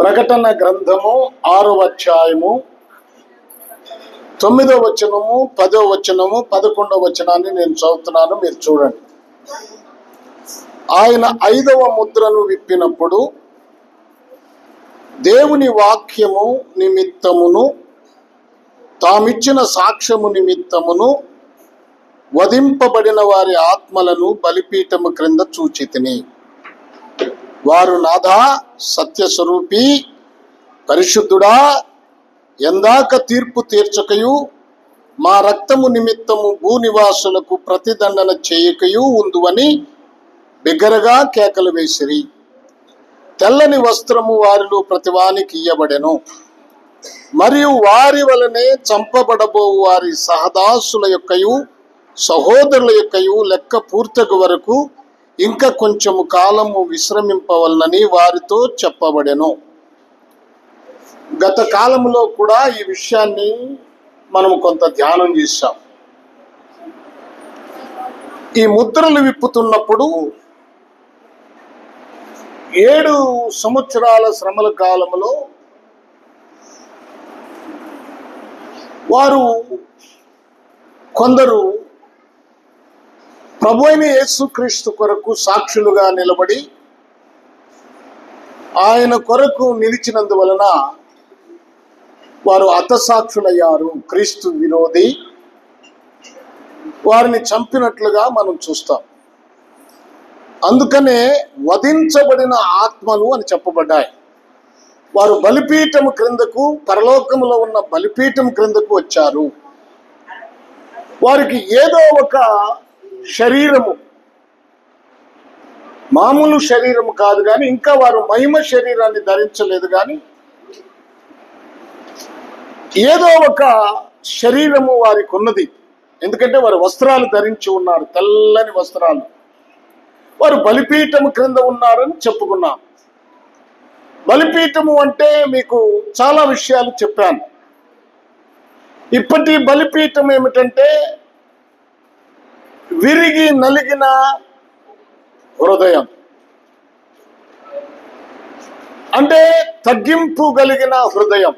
ప్రకటన గ్రంథము 6వ అధ్యాయము 9వ వచనము 10వ వచనము 11వ వచనాన్ని నేను చదువుతున్నాను, మీరు చూడండి. ఆయన 5వ ముద్రను విప్పినప్పుడు దేవుని వాక్యము నిమిత్తమును తామిచ్చిన సాక్ష్యము నిమిత్తమును వధింపబడిన వారి ఆత్మలను బలిపీఠము క్రింద చూచితిని. వారు నాథా, సత్యస్వరూపి, పరిశుద్ధుడా, ఎందాక తీర్పు తీర్చకయు మా రక్తము నిమిత్తము భూనివాసులకు ప్రతిదండన చేయకయు ఉందువని బిగ్గరగా కేకలు వేసిరి. తెల్లని వస్త్రము వారిలో ప్రతివానికి ఇయ్యబడెను. మరియు వారి వలనే చంపబడబో వారి సహదాసుల యొక్కయు సహోదరుల యొక్కయు లెక్క పూర్తగు వరకు ఇంకా కొంచెము కాలము విశ్రమింపవలనని వారితో చెప్పబడెను. గత కాలంలో కూడా ఈ విషయాన్ని మనం కొంత ధ్యానం చేశాం. ఈ ముద్రలు విప్పుతున్నప్పుడు 7 సంవత్సరాల శ్రమల కాలంలో వారు కొందరు ప్రభు అయిన యేసుక్రీస్తు కొరకు సాక్షులుగా నిలబడి ఆయన కొరకు నిలిచినందువలన వారు హతసాక్షులయ్యారు. క్రీస్తు విరోధి వారిని చంపినట్లుగా మనం చూస్తాం. అందుకనే వధించబడిన ఆత్మలు అని చెప్పబడ్డాయి. వారు బలిపీఠం క్రిందకు, పరలోకంలో ఉన్న బలిపీఠం క్రిందకు వచ్చారు. వారికి ఏదో ఒక శరీరము, మామూలు శరీరము కాదు కానీ, ఇంకా వారు మహిమ శరీరాన్ని ధరించలేదు కానీ ఏదో ఒక శరీరము వారికి ఉన్నది. ఎందుకంటే వారు వస్త్రాలు ధరించి ఉన్నారు, తెల్లని వస్త్రాలు. వారు బలిపీఠము క్రింద ఉన్నారని చెప్పుకున్నాం. బలిపీఠము అంటే మీకు చాలా విషయాలు చెప్పాను. ఇప్పటి బలిపీఠం ఏమిటంటే విరిగి నలిగిన హృదయం, అంటే తగ్గింపు కలిగిన హృదయం.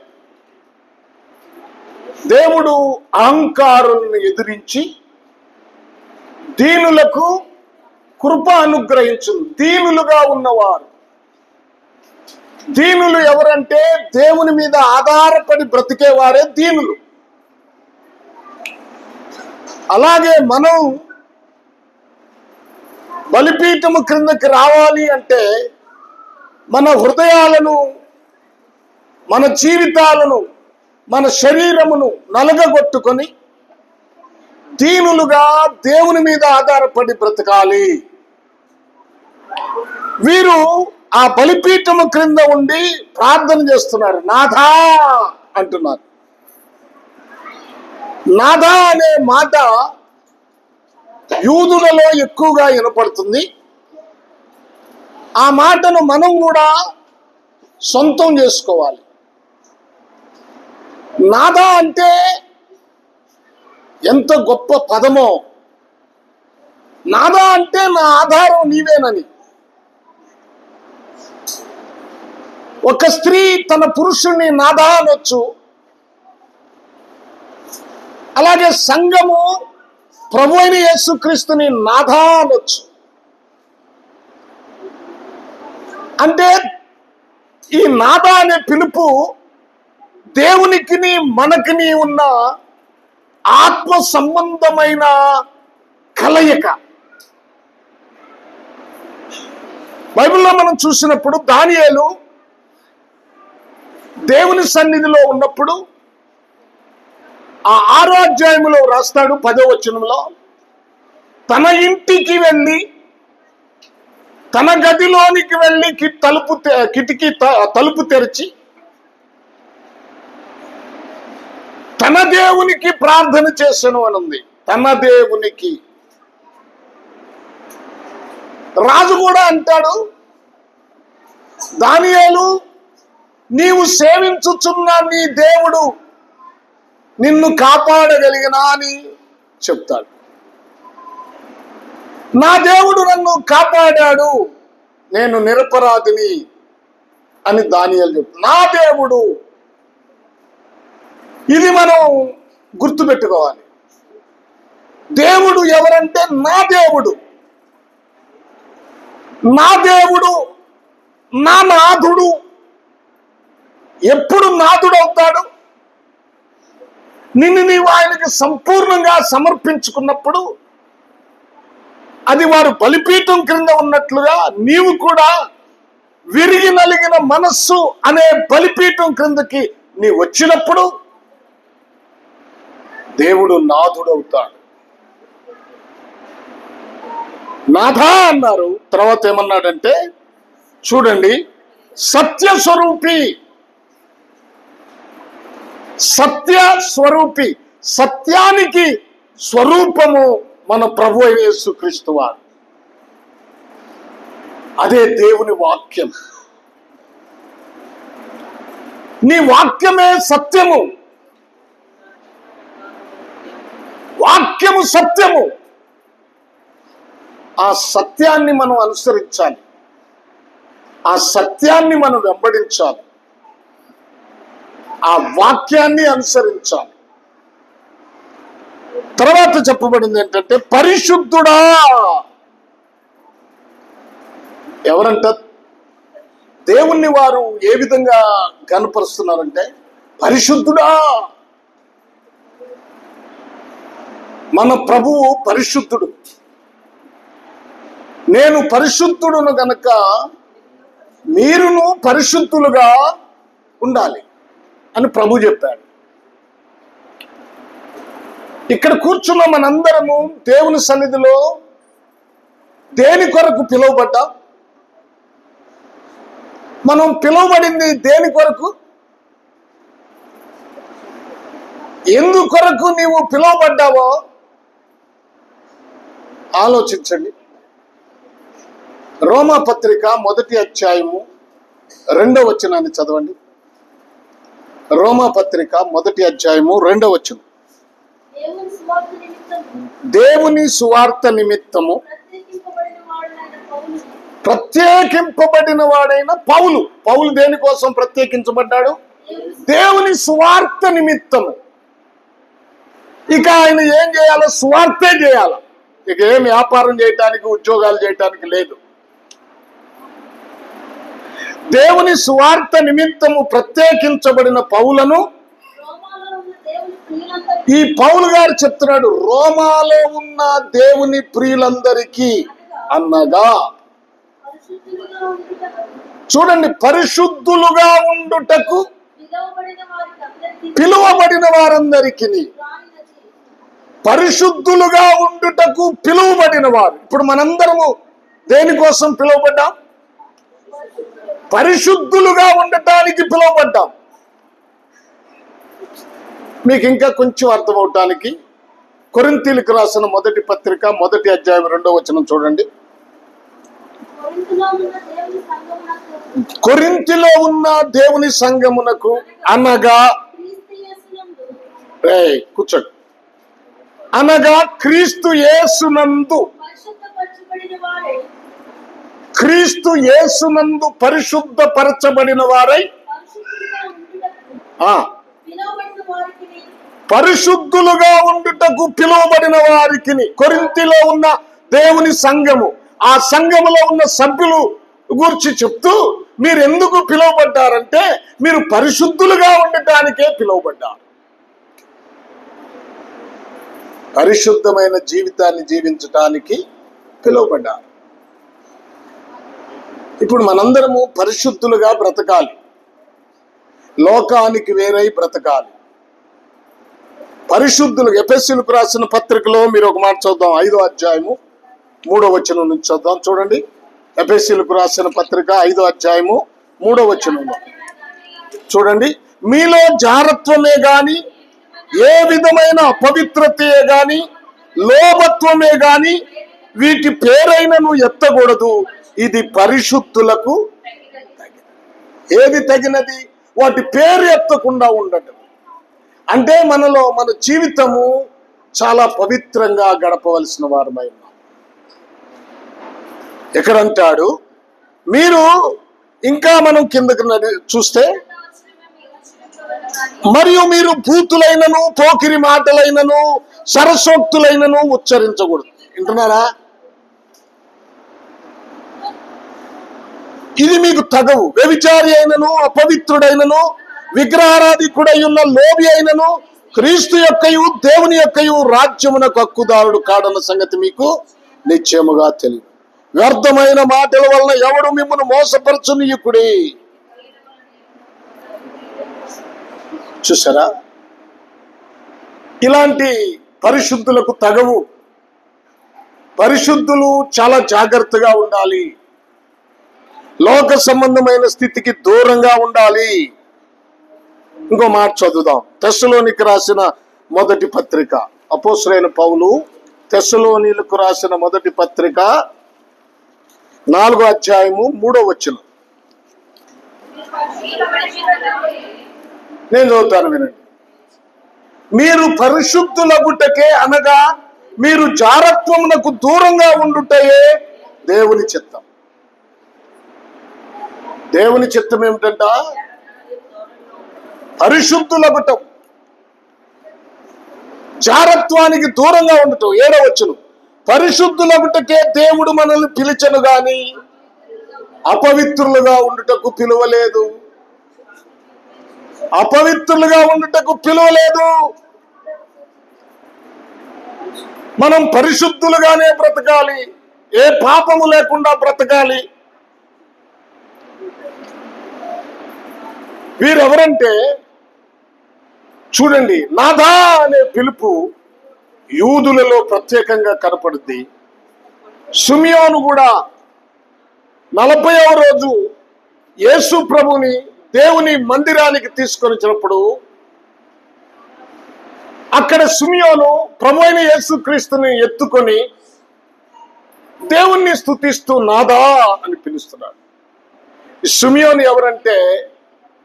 దేవుడు అహంకారులను ఎదిరించి దీనులకు కృప అనుగ్రహించును. దీనులుగా ఉన్నవారు, దీనులు ఎవరంటే దేవుని మీద ఆధారపడి బ్రతికేవారే దీనులు. అలాగే మనం బలిపీఠము క్రిందకి రావాలి అంటే మన హృదయాలను, మన జీవితాలను, మన శరీరమును నలగగొట్టుకొని దీనులుగా దేవుని మీద ఆధారపడి బ్రతకాలి. వీరు ఆ బలిపీఠము క్రింద ఉండి ప్రార్థన చేస్తున్నారు. నాథా అంటున్నారు. నాథా అనే మాట యూదులలో ఎక్కువగా వినపడుతుంది. ఆ మాటను మనం కూడా సొంతం చేసుకోవాలి. నాథా అంటే ఎంత గొప్ప పదమో. నాథా అంటే నా ఆధారం నీవేనని. ఒక స్త్రీ తన పురుషుణ్ణి నాథా అనొచ్చు. అలాగే సంఘము ప్రభు అయిన యేసుక్రీస్తుని నాథా అనొచ్చు. అంటే ఈ నాథా అనే పిలుపు దేవునికిని మనకిని ఉన్న ఆత్మ సంబంధమైన కలయిక. బైబిల్లో మనం చూసినప్పుడు దానియేలు దేవుని సన్నిధిలో ఉన్నప్పుడు ఆ 6వ అధ్యాయంలో రాస్తాడు 10వ వచనంలో, తన ఇంటికి వెళ్ళి, తన గదిలోనికి వెళ్ళి కిటికీ తలుపు తెరిచి తన దేవునికి ప్రార్థన చేసెను అని ఉంది. తన దేవునికి. రాజు కూడా అంటాడు, దానియేలు, నీవు సేవించుచున్న నీ దేవుడు నిన్ను కాపాడగలిగినా అని చెప్తాడు. నా దేవుడు నన్ను కాపాడాడు, నేను నిరపరాధిని అని దానియేలు చెప్తాడు. నా దేవుడు. ఇది మనం గుర్తుపెట్టుకోవాలి. దేవుడు ఎవరంటే నా దేవుడు. నా దేవుడు, నా నాథుడు. ఎప్పుడు నాథుడు అవుతాడు? నిన్ను నీవు ఆయనకి సంపూర్ణంగా సమర్పించుకున్నప్పుడు. అది వారు బలిపీఠం క్రింద ఉన్నట్లుగా నీవు కూడా విరిగి నలిగిన మనస్సు అనే బలిపీఠం క్రిందకి నీ వచ్చినప్పుడు దేవుడు నాథుడవుతాడు. నాథా అన్నారు. తర్వాత ఏమన్నాడంటే చూడండి, సత్యస్వరూపి. సత్య స్వరూపి, సత్యానికి స్వరూపము మన ప్రభు యేసుక్రీస్తు వారు. అదే దేవుని వాక్యం. నీ వాక్యమే సత్యము. వాక్యము సత్యము. ఆ సత్యాన్ని మనం అనుసరించాలి. ఆ సత్యాన్ని మనం వెంబడించాలి. ఆ వాక్యాన్ని అనుసరించాలి. తర్వాత చెప్పబడింది ఏంటంటే పరిశుద్ధుడా. ఎవరంట దేవుణ్ణి వారు ఏ విధంగా కనపరుస్తున్నారంటే పరిశుద్ధుడా. మన ప్రభువు పరిశుద్ధుడు. నేను పరిశుద్ధుడును గనక మీరును పరిశుద్ధులుగా ఉండాలి అని ప్రభు చెప్పాడు. ఇక్కడ కూర్చున్న మనందరము దేవుని సన్నిధిలో దేని కొరకు పిలువబడ్డా? మనం పిలువబడింది దేని కొరకు? ఎందుకొరకు నీవు పిలువబడ్డావో ఆలోచించండి. రోమా పత్రిక 1వ అధ్యాయము 2వ వచనాన్ని చదవండి. రోమా పత్రిక 1వ అధ్యాయము 2వ వచనం. దేవుని సువార్త నిమిత్తము ప్రత్యేకింపబడిన వాడైన పౌలు. పౌలు దేనికోసం ప్రత్యేకించబడ్డాడు? దేవుని సువార్త నిమిత్తము. ఇక ఆయన ఏం చేయాలో? సువార్తే చేయాల. ఇక ఏం వ్యాపారం చేయటానికి, ఉద్యోగాలు చేయటానికి లేదు. దేవుని సువార్త నిమిత్తము ప్రత్యేకించబడిన పౌలను ఈ పౌలు గారు చెప్తున్నాడు, రోమాలో ఉన్న దేవుని ప్రియులందరికీ అనగా చూడండి, పరిశుద్ధులుగా ఉండుటకు పిలువబడిన వారందరికీ. పరిశుద్ధులుగా ఉండుటకు పిలువబడిన వారు. ఇప్పుడు మనందరము దేనికోసం పిలువబడ్డాం? పరిశుద్ధులుగా ఉండటానికి పిలువబడ్డాం. మీకు ఇంకా కొంచెం అర్థమవటానికి కొరింథీయులకు రాసిన 1వ పత్రిక 1వ అధ్యాయం 2వ వచనం చూడండి. కొరింథీలో ఉన్న దేవుని సంఘమునకు అనగా కూర్చోండి, అనగా క్రీస్తు యేసునందు, క్రీస్తు యేసునందు పరిశుద్ధపరచబడిన వారై పరిశుద్ధులుగా ఉండుటకు పిలువబడిన వారికి. కొరింథీలో ఉన్న దేవుని సంఘము, ఆ సంఘములో ఉన్న సభ్యులు గురించి చెప్తూ, మీరు ఎందుకు పిలువబడ్డారంటే మీరు పరిశుద్ధులుగా ఉండటానికే పిలువబడ్డారు. పరిశుద్ధమైన జీవితాన్ని జీవించటానికి పిలువబడ్డారు. ఇప్పుడు మనందరము పరిశుద్ధులుగా బ్రతకాలి. లోకానికి వేరై బ్రతకాలి. పరిశుద్ధులు. ఎఫెసీయులకు రాసిన పత్రికలో మీరు ఒక మాట చూద్దాం. 5వ అధ్యాయము 3వ వచనం నుంచి చూద్దాం. చూడండి, ఎఫెసీయులకు రాసిన పత్రిక 5వ అధ్యాయము 3వ వచనంలో చూడండి. మీలో జారత్వమే గాని, ఏ విధమైన అపవిత్రతే గాని, లోభత్వమే గాని వీటి పేరైనను ఎత్తకూడదు. ఇది పరిశుద్ధులకు ఏది తగినది? వాటి పేరు ఎత్తకుండా ఉండటం. అంటే మనలో మన జీవితము చాలా పవిత్రంగా గడపవలసిన వారమై ఉన్నాం. ఎక్కడంటాడు, మీరు ఇంకా మనం కిందకి చూస్తే, మరియు మీరు భూతులైనను పోకిరి మాటలైనను సరసోక్తులైనను ఉచ్చరించకూడదు. వింటున్నారా? ఇది మీకు తగవు. వ్యభిచారి అయినను అపవిత్రుడైనను విగ్రహారాధికుడై ఉన్న లోబి అయినను క్రీస్తు యొక్కయు దేవుని యొక్కయు రాజ్యమునకు హక్కుదారుడు కాడన్న సంగతి మీకు నిశ్చయముగా తెలియదు. వ్యర్థమైన మాటల వలన ఎవడు మిమ్మల్ని మోసపరచునీయుకుడి. చూసారా? ఇలాంటి పరిశుద్ధులకు తగవు. పరిశుద్ధులు చాలా జాగ్రత్తగా ఉండాలి. లోక సంబంధమైన స్థితికి దూరంగా ఉండాలి. ఇంకో మాట చదువుదాం. తెస్సలోనికి రాసిన మొదటి పత్రిక, అపోస్తలుడైన పౌలు తెస్సలోనీయులకు రాసిన మొదటి పత్రిక 4వ అధ్యాయము 3వ వచనం. నేను చదువుతాను, వినండి. మీరు పరిశుద్ధులగుటకే అనగా మీరు జారత్వమునకు దూరంగా ఉండుటయే దేవుని చిత్తం. దేవుని చిత్తం ఏమిటంట? పరిశుద్ధులగుటం, జారత్వానికి దూరంగా ఉండటం. 7వ వచనం, పరిశుద్ధులగుటకే దేవుడు మనల్ని పిలిచెను గాని అపవిత్రులుగా ఉండుటకు పిలువలేదు. అపవిత్రులుగా ఉండుటకు పిలువలేదు. మనం పరిశుద్ధులుగానే బ్రతకాలి. ఏ పాపము లేకుండా బ్రతకాలి. వీరెవరంటే చూడండి, నాథా అనే పిలుపు యూదులలో ప్రత్యేకంగా కనపడుద్ది. సిమియోను కూడా 40వ రోజు యేసు ప్రభుని దేవుని మందిరానికి తీసుకొని వచ్చినప్పుడు అక్కడ సిమియోను ప్రభు అయిన యేసు క్రీస్తుని ఎత్తుకొని దేవుణ్ణి స్తుతిస్తూ నాథా అని పిలుస్తున్నాడు. సిమియోను ఎవరంటే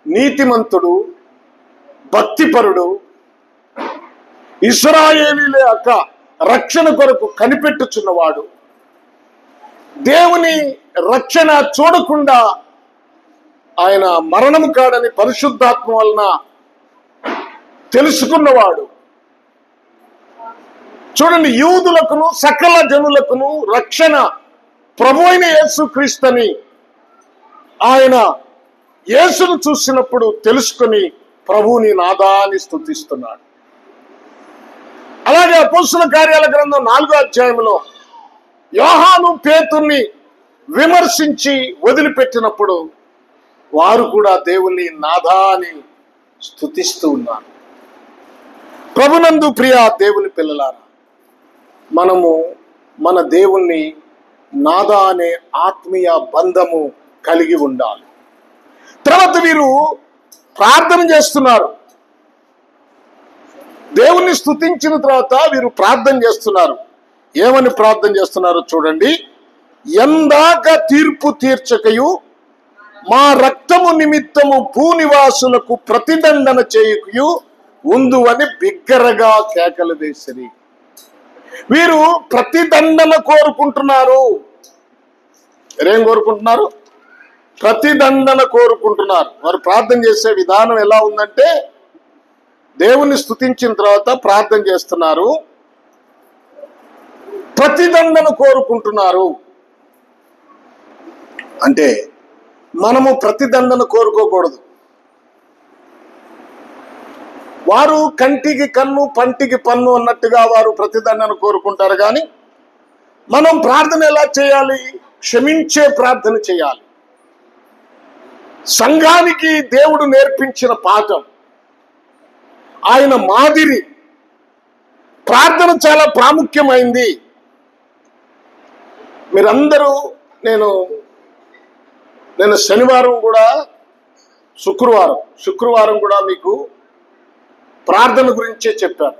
నీతిమంతుడు, భక్తిపరుడు, ఇశ్రాయేలీయుల యొక్క రక్షణ కొరకు కనిపెట్టుచున్నవాడు, దేవుని రక్షణ చూడకుండా ఆయన మరణము కాడని పరిశుద్ధాత్మ వలన తెలుసుకున్నవాడు. చూడండి, యూదులకును సకల జనులకును రక్షణ ప్రభు అయిన యేసుక్రీస్తుని ఆయన యేసును చూసినప్పుడు తెలుసుకుని ప్రభువుని నాదాన్ని స్తుతిస్తున్నాడు. అలాగే అపోస్తలుల కార్యాల గ్రంథం 4వ అధ్యాయంలో యోహాను పేతుర్ని విమర్శించి వదిలిపెట్టినప్పుడు వారు కూడా దేవుని నాదా అని స్తుతిస్తూ ఉన్నారు. ప్రభునందు ప్రియ దేవుని పిల్లలారా, మనము మన దేవుణ్ణి నాదా అనే ఆత్మీయ బంధము కలిగి ఉండాలి. తర్వాత వీరు ప్రార్థన చేస్తున్నారు. దేవుణ్ణి స్తుతించిన తర్వాత వీరు ప్రార్థన చేస్తున్నారు. ఏమని ప్రార్థన చేస్తున్నారో చూడండి. ఎందాక తీర్పు తీర్చకయు మా రక్తము నిమిత్తము భూనివాసులకు ప్రతిదండన చేయకయు ఉందు అని బిగ్గరగా కేకలు వేసిరి. వీరు ప్రతిదండన కోరుకుంటున్నారు. ఏం కోరుకుంటున్నారు? ప్రతిదండన కోరుకుంటున్నారు. వారు ప్రార్థన చేసే విధానం ఎలా ఉందంటే, దేవుని స్తుతించిన తర్వాత ప్రార్థన చేస్తున్నారు, ప్రతిదండన కోరుకుంటున్నారు. అంటే మనము ప్రతిదండన కోరుకోకూడదు. వారు కంటికి కన్ను పంటికి పన్ను అన్నట్టుగా వారు ప్రతిదండన కోరుకుంటారు. కానీ మనం ప్రార్థన ఎలా చేయాలి? క్షమించే ప్రార్థన చేయాలి. సంఘానికి దేవుడు నేర్పించిన పాఠం, ఆయన మాదిరి ప్రార్థన చాలా ప్రాముఖ్యమైంది. మీరందరూ నేను శనివారం కూడా శుక్రవారం కూడా మీకు ప్రార్థన గురించే చెప్పాను.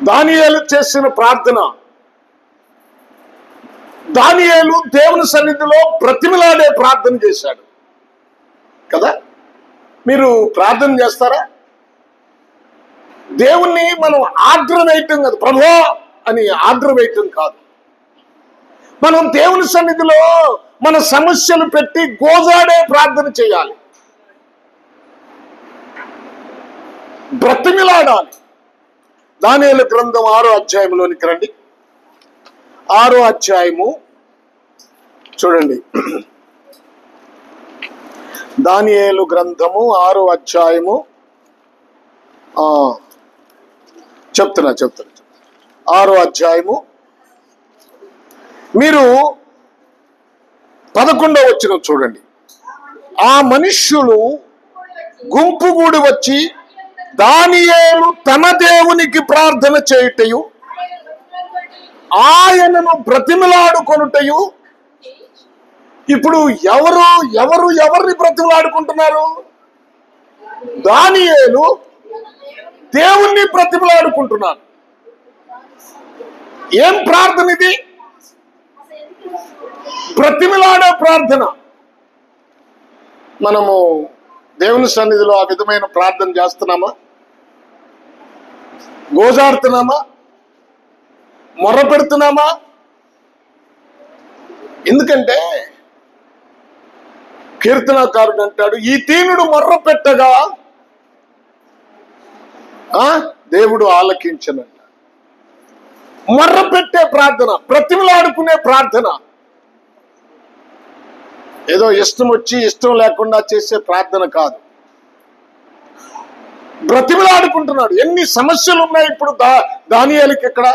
దానియేలు చేసిన ప్రార్థన, దానియేలు దేవుని సన్నిధిలో ప్రతిమలాడే ప్రార్థన చేశాడు కదా. మీరు ప్రార్థన చేస్తారా? దేవుణ్ణి మనం ఆర్డర్ వేయటం కాదు, ప్రభువా అని ఆర్డర్ వేయటం కాదు. మనం దేవుని సన్నిధిలో మన సమస్యలు పెట్టి గోజాడే ప్రార్థన చేయాలి, బ్రతిమిలాడాలి. దానియేలు గ్రంథం 6వ అధ్యాయంలోనికి రండి. 6వ అధ్యాయము చూడండి. దానియేలు గ్రంథము 6వ అధ్యాయము చెప్తున్నా 6వ అధ్యాయము మీరు 11వ వచనం చూడండి. ఆ మనుష్యులు గుంపుగూడి వచ్చి దానియేలు తన దేవునికి ప్రార్థన చేయుటయు ఆయనను బ్రతిమలాడుకొనుటయు. ఇప్పుడు ఎవరిని బ్రతిమలాడుకుంటున్నారు? దానియేలు దేవుణ్ణి బ్రతిమలాడుకుంటున్నారు. ఏం ప్రార్థన ఇది? బ్రతిమలాడే ప్రార్థన. మనము దేవుని సన్నిధిలో ఆ విధమైన ప్రార్థన చేస్తున్నామా? గోజాడుతున్నామా? మొర్ర పెడుతున్నామా? ఎందుకంటే కీర్తనాకారుడు అంటాడు, ఈ దీనుడు మొర్ర పెట్టగా దేవుడు ఆలకించనంట. మొర్ర పెట్టే ప్రార్థన, బ్రతిమలాడుకునే ప్రార్థన. ఏదో ఇష్టం వచ్చి ఇష్టం లేకుండా చేసే ప్రార్థన కాదు. బ్రతిమలాడుకుంటున్నాడు. ఎన్ని సమస్యలు ఉన్నాయి ఇప్పుడు దానియేలుకి. ఇక్కడ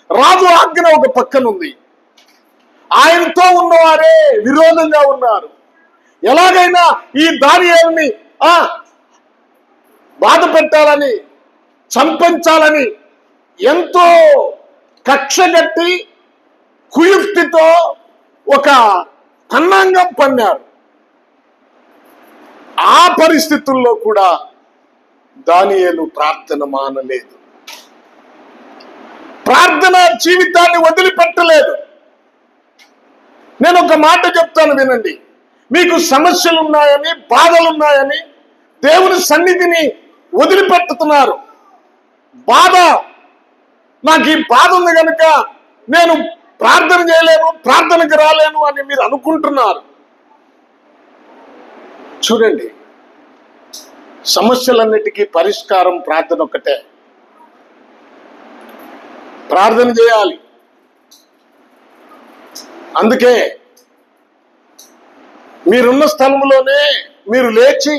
రాజు ఆజ్ఞ ఒక పక్కన ఉంది, ఆయనతో ఉన్నవారే విరోధంగా ఉన్నారు. ఎలాగైనా ఈ దానియేలుని బాధ పెట్టాలని, చంపించాలని ఎంతో కక్షగట్టి కుయుక్తితో ఒక పన్నాంగం పన్నారు. ఆ పరిస్థితుల్లో కూడా దానియేలు ప్రార్థన మానలేదు, ప్రార్థన జీవితాన్ని వదిలిపెట్టలేదు. నేను ఒక మాట చెప్తాను వినండి. మీకు సమస్యలు ఉన్నాయని, బాధలున్నాయని దేవుని సన్నిధిని వదిలిపెట్టుతున్నారు. బాధ, నాకు ఈ బాధ ఉంది కనుక నేను ప్రార్థన చేయలేను, ప్రార్థనకు రాలేను అని మీరు అనుకుంటున్నారు. చూడండి, సమస్యలన్నిటికీ పరిష్కారం ప్రార్థన ఒక్కటే. ప్రార్థన చేయాలి. అందుకే మీరున్న స్థలంలోనే మీరు లేచి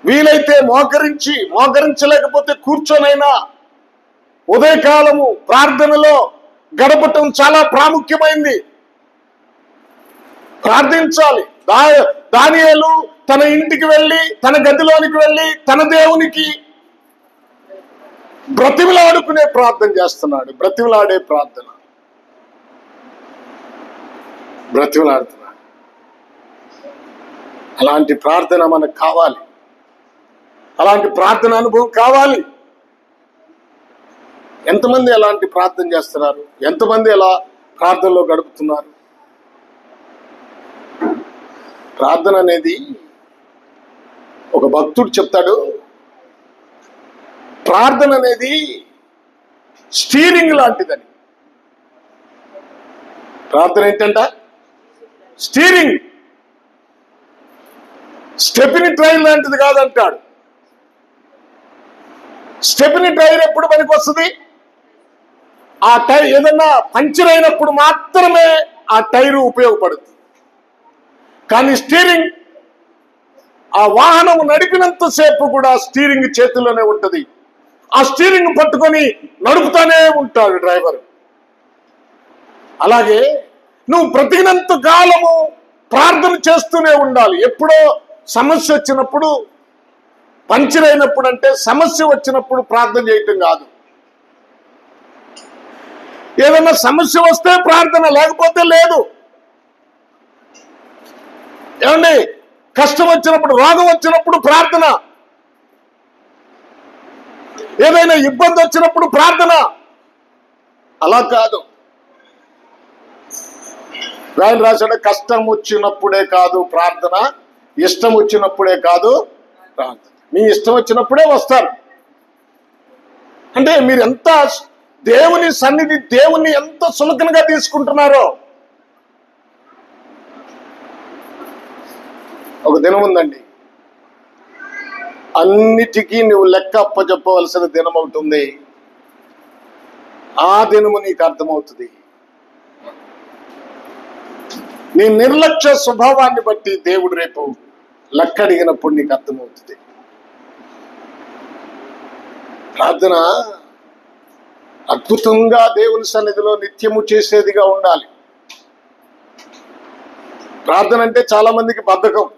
వీలైతే మోకరించలేకపోతే కూర్చొనైనా ఉదయకాలము ప్రార్థనలో గడపటం చాలా ప్రాముఖ్యమైంది. ప్రార్థించాలి. దానియేలు తన ఇంటికి వెళ్ళి, తన గదిలోనికి వెళ్ళి, తన దేవునికి బ్రతిమలాడుకునే ప్రార్థన చేస్తున్నాడు. బ్రతిమలాడే ప్రార్థన, బ్రతిమలాడుతున్నాడు. అలాంటి ప్రార్థన మనకు కావాలి. అలాంటి ప్రార్థన అనుభవం కావాలి. ఎంతమంది అలాంటి ప్రార్థన చేస్తున్నారు? ఎంతమంది అలా ప్రార్థనలో గడుపుతున్నారు? ప్రార్థన అనేది ఒక భక్తుడు చెప్తాడు, ప్రార్థన అనేది స్టీరింగ్ లాంటిదని. ప్రార్థన ఏంటంట? స్టీరింగ్, స్టెపిని ట్రైన్ లాంటిది కాదంటాడు. స్టెపిని టైర్ ఎప్పుడు పనికి వస్తుంది? ఆ టైర్ ఏదన్నా పంచర్ అయినప్పుడు మాత్రమే ఆ టైరు ఉపయోగపడుతుంది. కానీ స్టీరింగ్, ఆ వాహనం నడిపినంతసేపు కూడా స్టీరింగ్ చేతిలోనే ఉంటుంది. ఆ స్టీరింగ్ పట్టుకొని నడుపుతానే ఉంటాడు డ్రైవర్. అలాగే నువ్వు బ్రతికినంత కాలము ప్రార్థన చేస్తూనే ఉండాలి. ఎప్పుడో సమస్య వచ్చినప్పుడు, పంచర్ అయినప్పుడు, అంటే సమస్య వచ్చినప్పుడు ప్రార్థన చేయటం కాదు. ఏదన్నా సమస్య వస్తే ప్రార్థన, లేకపోతే లేదు. ఏమండి, కష్టం వచ్చినప్పుడు, రోగం వచ్చినప్పుడు ప్రార్థన, ఏదైనా ఇబ్బంది వచ్చినప్పుడు ప్రార్థన. అలా కాదు. ఆయన రాశాడు, కష్టం వచ్చినప్పుడే కాదు ప్రార్థన, ఇష్టం వచ్చినప్పుడే కాదు ప్రార్థన. మీ ఇష్టం వచ్చినప్పుడే వస్తారు. అంటే మీరు ఎంత దేవుని సన్నిధి, దేవుణ్ణి ఎంత సులకనగా తీసుకుంటున్నారో. ఒక దినం ఉందండి, అన్నిటికీ నువ్వు లెక్క అప్పచెప్పవలసిన దినం అవుతుంది. ఆ దినము నీకు అర్థమవుతుంది. నీ నిర్లక్ష్య స్వభావాన్ని బట్టి దేవుడు రేపు లెక్క అడిగినప్పుడు నీకు అర్థమవుతుంది. ప్రార్థన అద్భుతంగా దేవుని సన్నిధిలో నిత్యము చేసేదిగా ఉండాలి. ప్రార్థన అంటే చాలా మందికి బద్ధకం.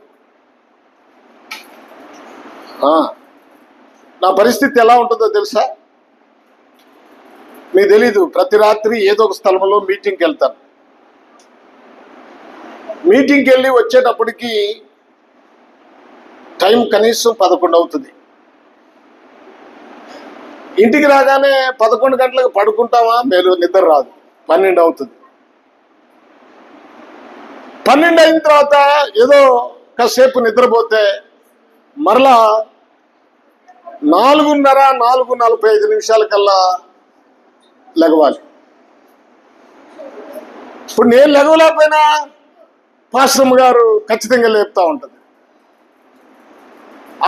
నా పరిస్థితి ఎలా ఉంటుందో తెలుసా? మీకు తెలీదు. ప్రతి రాత్రి ఏదో ఒక స్థలంలో మీటింగ్కి వెళ్తాను. మీటింగ్కి వెళ్ళి వచ్చేటప్పటికి టైం కనీసం 11 అవుతుంది. ఇంటికి రాగానే 11 గంటలకు పడుకుంటామా, మేలు నిద్ర రాదు. 12 అవుతుంది. 12 అయిన తర్వాత ఏదో కాసేపు నిద్రపోతే మరలా 4:30, 4:45 కల్లా లెగవాలి. ఇప్పుడు నేను లెగవలేకపోయినా పాస్టమ్ గారు ఖచ్చితంగా లేపుతా ఉంటుంది.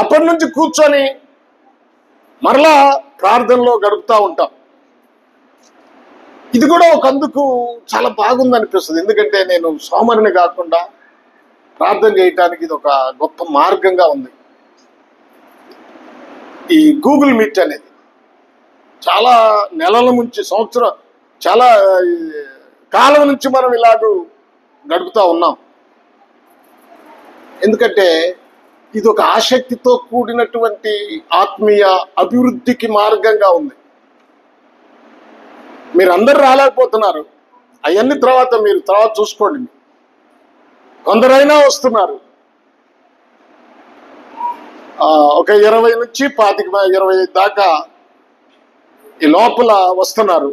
అప్పటి నుంచి కూర్చొని మరలా ప్రార్థనలో గడుపుతూ ఉంటాం. ఇది కూడా ఒక అందుకు చాలా బాగుంది అనిపిస్తుంది. ఎందుకంటే నేను సోమరిని కాకుండా ప్రార్థన చేయటానికి ఇది ఒక గొప్ప మార్గంగా ఉంది. ఈ గూగుల్ మీట్ అనేది చాలా నెలల నుంచి, సంవత్సరం, చాలా కాలం నుంచి మనం ఇలాగూ గడుపుతూ ఉన్నాం. ఎందుకంటే ఇది ఒక ఆసక్తితో కూడినటువంటి ఆత్మీయ అభివృద్ధికి మార్గంగా ఉంది. మీరు అందరు రాలేకపోతున్నారు. అవన్నీ మీరు తర్వాత చూసుకోండి. కొందరైనా వస్తున్నారు. ఒక 20 నుంచి 25 దాకా ఈ లోపల వస్తున్నారు.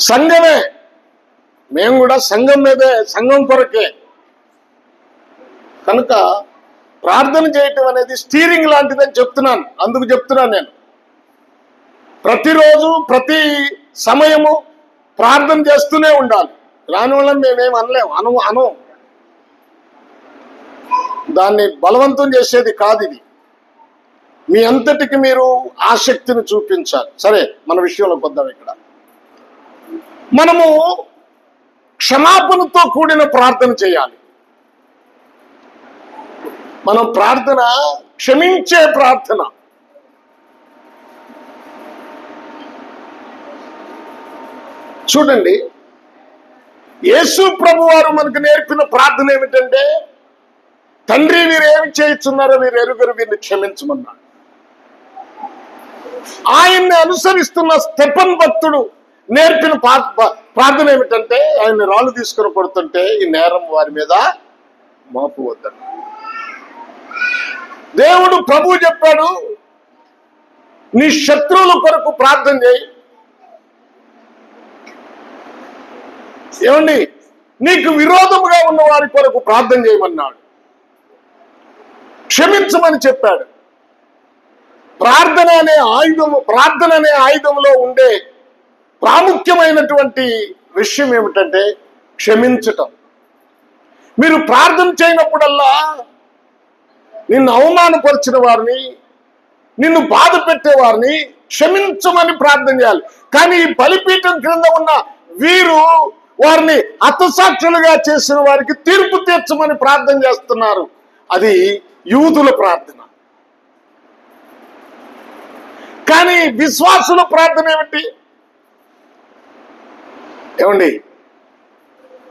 సంఘమే, మేము కూడా సంఘం మీదే, సంఘం కొరకే. కనుక ప్రార్థన చేయటం అనేది స్టీరింగ్ లాంటిదని చెప్తున్నాను. అందుకు చెప్తున్నాను నేను. ప్రతిరోజు ప్రతి సమయము ప్రార్థన చేస్తూనే ఉండాలి. రాని వాళ్ళని మేమేం అనలేము. దాన్ని బలవంతం చేసేది కాదు ఇది. మీ అంతటికి మీరు ఆసక్తిని చూపించాలి. సరే, మన విషయంలోకి వద్దాం. ఇక్కడ మనము క్షమాపణతో కూడిన ప్రార్థన చేయాలి. మనం ప్రార్థన క్షమించే ప్రార్థన. చూడండి, యేసు ప్రభు వారు మనకు నేర్పిన ప్రార్థన ఏమిటంటే, తండ్రి వీరేమి చేయుచున్నారో వీరు ఎరుగరు, వీరిని క్షమించమన్నాడు. ఆయన్ని అనుసరిస్తున్న స్టెఫన్ భక్తుడు నేర్పిన ప్రార్థన ఏమిటంటే, ఆయన్ని రాళ్ళు తీసుకుని కొడుతుంటే ఈ నేరం వారి మీద మోపు వద్దన్నాడు. దేవుడు ప్రభువు చెప్పాడు, నీ శత్రువుల కొరకు ప్రార్థన చేయి. ఏమండి, నీకు విరోధముగా ఉన్న వారి కొరకు ప్రార్థన చేయమన్నాడు. క్షమించమని చెప్పాడు. ప్రార్థన అనే ఆయుధంలో ఉండే ప్రాముఖ్యమైనటువంటి విషయం ఏమిటంటే క్షమించటం. మీరు ప్రార్థన చేయనప్పుడల్లా నిన్ను అవమానపరిచిన వారిని, నిన్ను బాధ పెట్టేవారిని క్షమించమని ప్రార్థన చేయాలి. కానీ ఈ బలిపీఠం క్రింద ఉన్న వీరు వారిని హతసాక్షులుగా చేసిన వారికి తీర్పు తీర్చమని ప్రార్థన చేస్తున్నారు. అది యూదుల ప్రార్థన. కానీ విశ్వాసుల ప్రార్థన ఏమిటి? ఏమండి,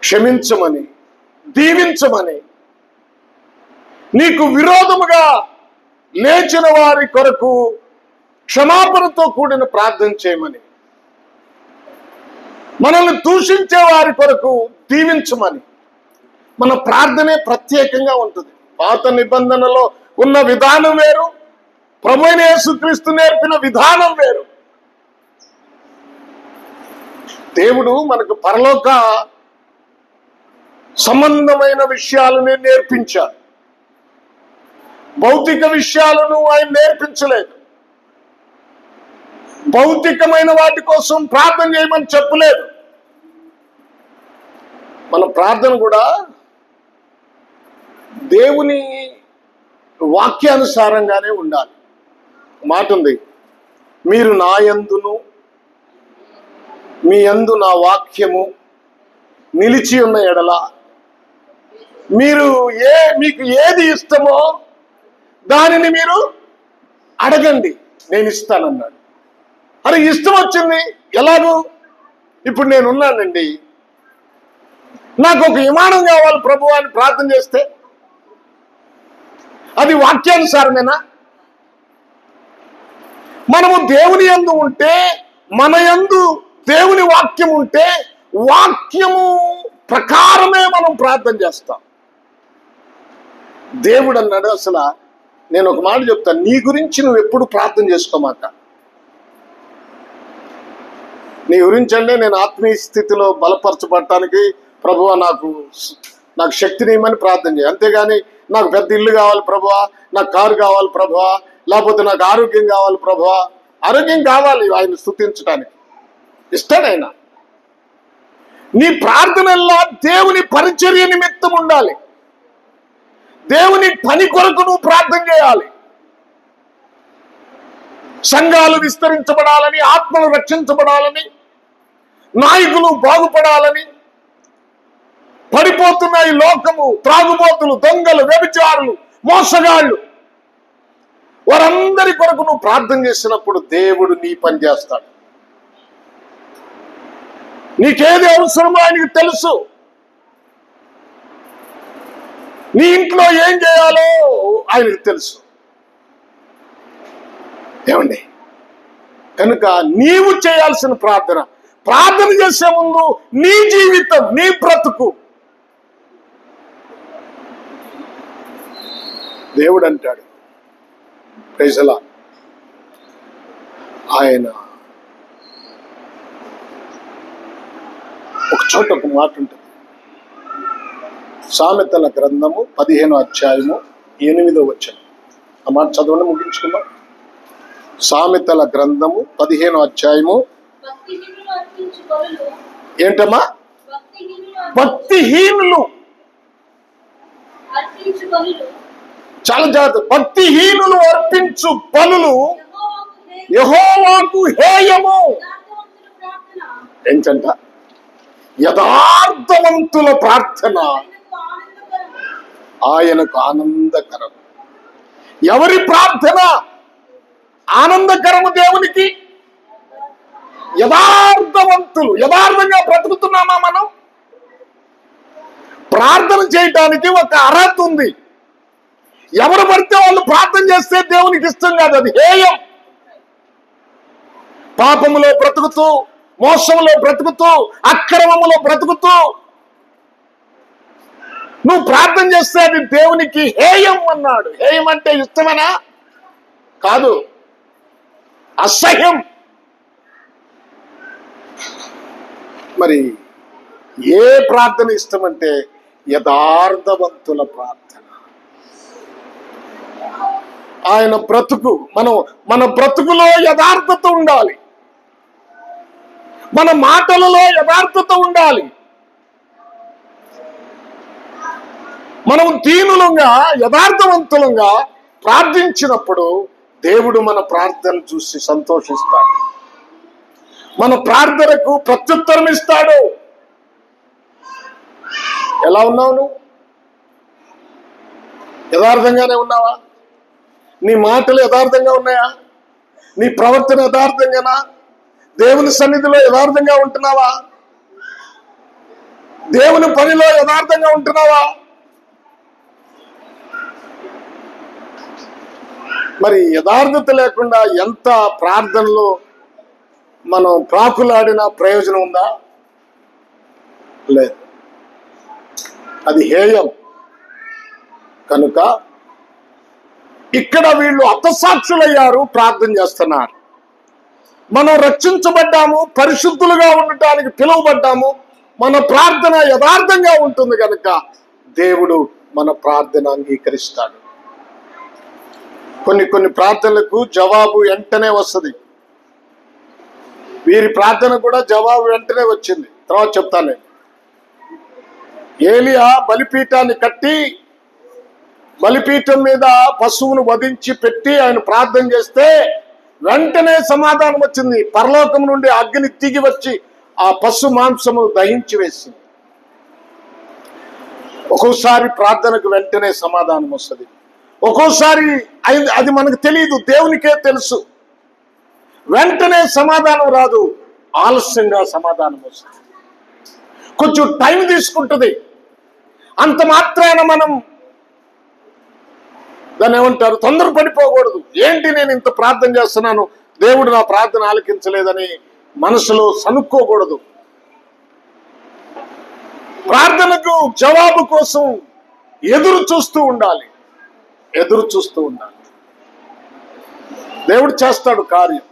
క్షమించమని, దీవించమని, నీకు విరోధముగా లేచిన వారి కొరకు క్షమాపణతో కూడిన ప్రార్థన చేయమని, మనల్ని దూషించే వారి కొరకు దీవించమని. మన ప్రార్థనే ప్రత్యేకంగా ఉంటుంది. పాత నిబంధనలో ఉన్న విధానం వేరు, ప్రభువైన యేసుక్రీస్తు నేర్పిన విధానం వేరు. దేవుడు మనకు పరలోక సంబంధమైన విషయాలను నేర్పించాడు. భౌతిక విషయాలను ఆయన నేర్పించలేదు. భౌతికమైన వాటి కోసం ప్రార్థన చేయమని చెప్పలేదు. మన ప్రార్థన కూడా దేవుని వాక్యానుసారంగానే ఉండాలి. మాట ఉంది, మీరు నా యందును మీ యందు నా వాక్యము నిలిచి ఉన్న ఎడల మీకు ఏది ఇష్టమో దానిని మీరు అడగండి, నేను ఇస్తానన్నాడు. అరే ఇష్టం వచ్చింది ఎలాగూ? ఇప్పుడు నేనున్నానండి, నాకు ఒక విమానం కావాలి ప్రభు అని ప్రార్థన చేస్తే అది వాక్యానుసారమేనా? మనము దేవుని యందు ఉంటే, మన యందు దేవుని వాక్యం ఉంటే, వాక్యము ప్రకారమే మనం ప్రార్థన చేస్తాం. దేవుడు అన్నాడు, అసలు నేను ఒక మాట చెప్తాను, నీ గురించి నువ్వు ఎప్పుడు ప్రార్థన చేసుకోమాక. నీ గురించి అంటే నేను ఆత్మీయ స్థితిలో బలపరచబడటానికి ప్రభువా నాకు శక్తిని ఇమ్మని ప్రార్థన చేయి. అంతేగాని నాకు పెద్ద ఇల్లు కావాలి ప్రభువా, నాకు కారు కావాలి ప్రభువా, లేకపోతే నాకు ఆరోగ్యం కావాలి ప్రభువా. ఆరోగ్యం కావాలి ఆయన స్తుతించడానికి, ఇస్తాడు ఆయన. నీ ప్రార్థనల్లో దేవుని పరిచర్య నిమిత్తం ఉండాలి, దేవుని పని కొరకు నువ్వు ప్రార్థన చేయాలి. సంఘాలు విస్తరించబడాలని, ఆత్మలు రక్షించబడాలని, నాయకులు బాగుపడాలని, పడిపోతున్న ఈ లోకము, త్రాగుబోతులు, దొంగలు, వ్యభిచారులు, మోసగాళ్ళు, వారందరి కొరకు నువ్వు ప్రార్థన చేసినప్పుడు దేవుడు నీ పని చేస్తాడు. నీకేది అవసరమో ఆయనకి తెలుసు. నీ ఇంట్లో ఏం చేయాలో ఆయనకు తెలుసు. ఏమండి, కనుక నీవు చేయాల్సిన ప్రార్థన చేసే ముందు నీ జీవితం, నీ బ్రతుకు, దేవుడు అంటాడు ప్రైజ్ లార్డ్, ఆయన ఒక చోట ఒక మాట ఉంటుంది, సామెతల గ్రంథము 15వ అధ్యాయము 8వ వచనం. ఆ మాట చదవండి, ముగించుకుందాం. సామెతల గ్రంథము 15వ అధ్యాయము ఏంటమ్మా? భక్తిహీనులు, చాలా జాగ్రత్త, భక్తిహీనులు అర్పించు బలులు యెహోవాకు హేయము. ఏంటంట? యథార్థవంతుల ప్రార్థన ఆయనకు ఆనందకరం. ఎవరి ప్రార్థన ఆనందకరము దేవునికి? యథార్థవంతులు. యథార్థంగా బ్రతుకుతున్నామా మనం? ప్రార్థన చేయటానికి ఒక అర్హత ఉంది. ఎవరు పడితే వాళ్ళు ప్రార్థన చేస్తే దేవునికి ఇష్టం కాదు, అది హేయం. పాపములో బ్రతుకుతూ, మోసములో బ్రతుకుతూ, అక్రమములో బ్రతుకుతూ నువ్వు ప్రార్థన చేస్తే అది దేవునికి హేయం అన్నాడు. హేయం అంటే ఇష్టమనా? కాదు, అసహ్యం. మరి ఏ ప్రార్థన ఇష్టమంటే యథార్థవంతుల ప్రార్థన. ఆయన బ్రతుకు, మన బ్రతుకులో యథార్థత ఉండాలి, మన మాటలలో యథార్థత ఉండాలి. మనం దీనులంగా, యథార్థవంతులంగా ప్రార్థించినప్పుడు దేవుడు మన ప్రార్థన చూసి సంతోషిస్తాడు, మన ప్రార్థనకు ప్రత్యుత్తరం ఇస్తాడు. ఎలా ఉన్నావు నువ్వు? యథార్థంగానే ఉన్నావా? నీ మాటలు యథార్థంగా ఉన్నాయా? నీ ప్రవర్తన యథార్థంగానా? దేవుని సన్నిధిలో యథార్థంగా ఉంటున్నావా? దేవుని పనిలో యథార్థంగా ఉంటున్నావా? మరి యథార్థత లేకుండా ఎంత ప్రార్థనలో మనం ప్రాకులాడిన ప్రయోజనం ఉందా? లేదు, అది హేయం. కనుక ఇక్కడ వీళ్ళు హతసాక్షులయ్యారు, ప్రార్థన చేస్తున్నారు. మనం రక్షించబడ్డాము, పరిశుద్ధులుగా ఉండటానికి పిలువబడ్డాము. మన ప్రార్థన యథార్థంగా ఉంటుంది కనుక దేవుడు మన ప్రార్థన అంగీకరిస్తాడు. కొన్ని ప్రార్థనలకు జవాబు వెంటనే వస్తుంది. వీరి ప్రార్థన కూడా జవాబు వెంటనే వచ్చింది. తర్వాత చెప్తాను నేను. ఏలియా బలిపీఠాన్ని కట్టి బలిపీఠం మీద పశువును వధించి పెట్టి ఆయన ప్రార్థన చేస్తే వెంటనే సమాధానం వచ్చింది. పరలోకం నుండి అగ్ని దిగి వచ్చి ఆ పశు మాంసము దహించి వేసింది. ఒక్కోసారి ప్రార్థనకు వెంటనే సమాధానం వస్తుంది, ఒక్కోసారి అది మనకు తెలియదు, దేవునికే తెలుసు. వెంటనే సమాధానం రాదు, ఆలస్యంగా సమాధానం వస్తుంది, కొంచెం టైం తీసుకుంటుంది. అంత మాత్రాన మనం దాన్ని ఏమంటారు, తొందరపడిపోకూడదు. ఏంటి నేను ఇంత ప్రార్థన చేస్తున్నాను, దేవుడు నా ప్రార్థన ఆలకించలేదని మనసులో సనుక్కోకూడదు. ప్రార్థనకు జవాబు కోసం ఎదురు చూస్తూ ఉండాలి, ఎదురు చూస్తూ ఉండాలి. దేవుడు చేస్తాడు కార్యం.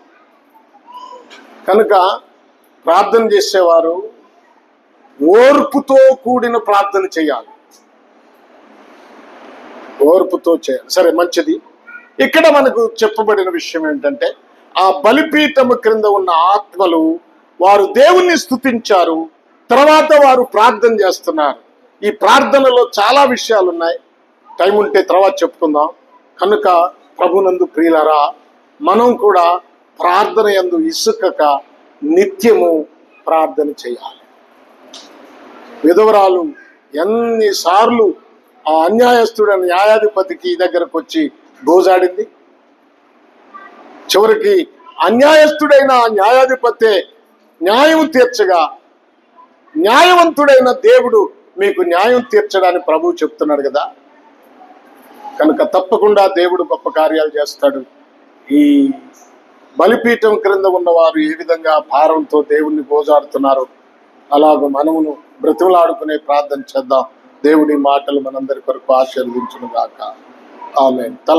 కనుక ప్రార్థన చేసేవారు ఓర్పుతో కూడిన ప్రార్థన చేయాలి, ఓర్పుతో చేయాలి. సరే, మంచిది. ఇక్కడ మనకు చెప్పబడిన విషయం ఏంటంటే, ఆ బలిపీఠము క్రింద ఉన్న ఆత్మలు వారు దేవుణ్ణి స్తుతించారు, తర్వాత వారు ప్రార్థన చేస్తున్నారు. ఈ ప్రార్థనలో చాలా విషయాలు ఉన్నాయి, టైం ఉంటే తర్వాత చెప్పుకుందాం. కనుక ప్రభునందు ప్రియులారా, మనం కూడా ప్రార్థన యందు ఇసుకక నిత్యము ప్రార్థన చేయాలి. విధవరాలు ఎన్నిసార్లు ఆ అన్యాయస్తుడైన న్యాయాధిపతికి దగ్గరకు వచ్చి గోజాడింది. చివరికి అన్యాయస్తుడైన న్యాయాధిపతే న్యాయం తీర్చగా, న్యాయవంతుడైన దేవుడు మీకు న్యాయం తీర్చడానికి ప్రభువు చెప్తున్నాడు కదా. కనుక తప్పకుండా దేవుడు గొప్ప కార్యాలు చేస్తాడు. ఈ బలిపీఠం క్రింద ఉన్నవారు ఏ విధంగా భారంతో దేవుణ్ణి గోజాడుతున్నారు, అలాగ మనమును బ్రతిమలాడుకునే ప్రార్థన చేద్దాం. దేవుడి మాటలు మనందరి కొరకు ఆశీర్వదించును గాక. ఆమేన్.